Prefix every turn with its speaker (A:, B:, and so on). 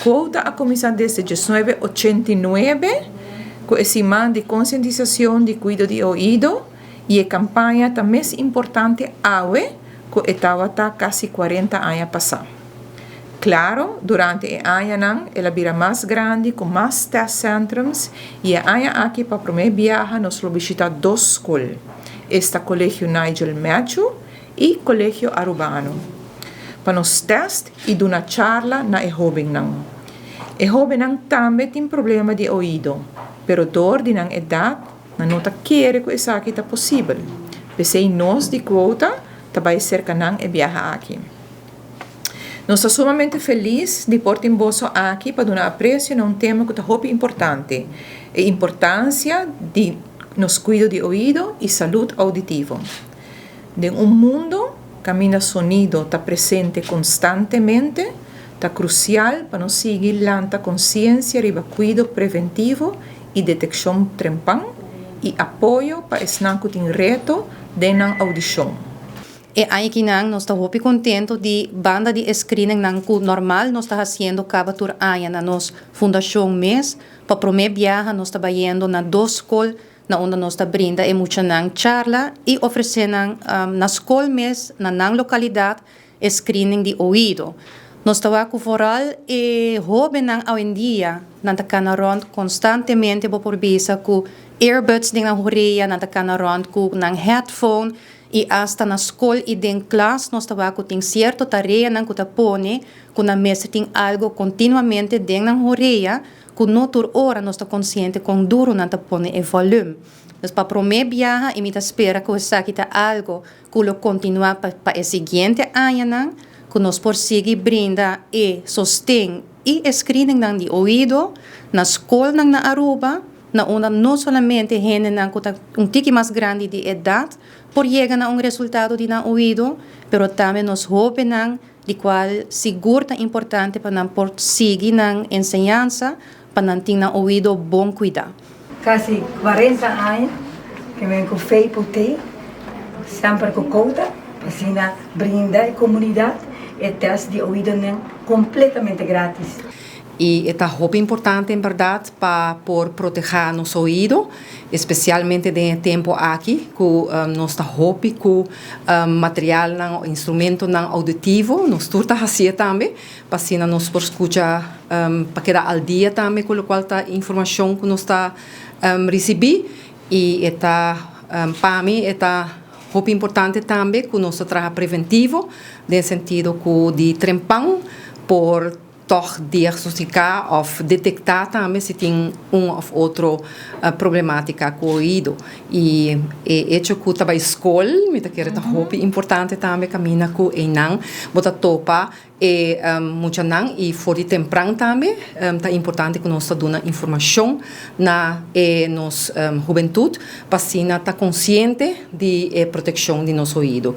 A: quota ha começado desde 1989, com esse man de conscientização de cuidado de ouvido, e a campanha está mais importante hoje, que estava quase 40 anos passando. Claro, durante a ano, ela vira mais grande, com mais test centros, e a ano aqui, para o primeiro viagem, nós vamos visitar 2 escolas. Este Colégio Nigel Matthew e Colégio Arubano. Para nos test e dar uma charla na jovem. A jovem também tem problema de ouvido, pero dor de não idade, não quer que isso aqui está possível. Pensei nós de quota, também cerca não é viajar aqui. Nós estamos sumamente felizes de pôr em bolso aqui para dar apreço a tema que é muito importante. A importância de nos cuidar de ouvido e saúde auditiva. De mundo, caminho sonido está presente constantemente, está crucial para nos seguir lanta consciência riba cuidado preventivo e detecção trempang e apoio para esnar que tem reto de na audição.
B: E aí que nós estamos muito contentes de banda de screening que normal nós estamos fazendo cada tur ano na nossa fundação mês para primeira viagem nós estamos indo na 2 escolas na onde nós estamos brinda e muita charla e oferecendo na escola mês na localidade screening de ouvido. Nós estamos com foral e jovem hoje em dia na rond constantemente por visa com earbuds na orelha na rond com headphone e hasta na escola e em classe nós estamos com certa tarefa na que põe com a mestre tem algo continuamente dentro da orelha que não por hora nós estamos consciente com duro na põe o volume. Então para primeira viagem e me espera que isso aqui está algo que lo continuar para o seguinte ano que nós prosseguir brinda e sostém e screening de ouvido na escola na Aruba na onde não somente gente tique mais grande de idade por chegar a resultado de ouvido, pero também nós jovens de qual seguro é importante para não prosseguir na ensinança para não ter ouvido bom cuidado.
C: Quase 40 anos que venho com fei por ter, sempre com conta, para brindar a comunidade e teste de ouvido completamente grátis.
D: E é muito importante, em verdade, para proteger nosso ouvido, especialmente no tempo aqui, que nós estamos com material, instrumento auditivo, nós estamos fazendo também, para assim nós podemos escutar, para quedar ao dia também com a qual a informação que nós estamos recebendo. E para mim, é muito importante também que nós trabalhamos preventivo, no sentido de trempar por toch diagnosticar ou detectar também se tem ou outra problemática com o ouvido. E é que a escola, me tá querendo muito importante também caminhar com o não, bota topa e muito não e fora de temprano também tá importante que nós dando informação na nossa juventude para assim tá consciente de proteção de nosso ouvido.